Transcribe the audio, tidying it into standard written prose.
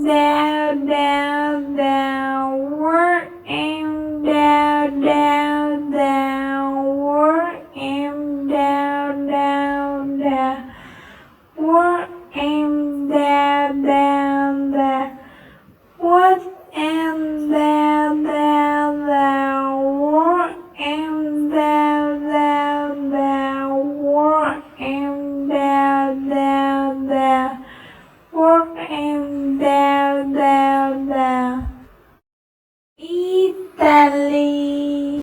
down, down, down, working down, down, down, working down, down, down, working down, down, down, working down, down, down, working down, down, down, working down, down, down, working down, down, down. Italy.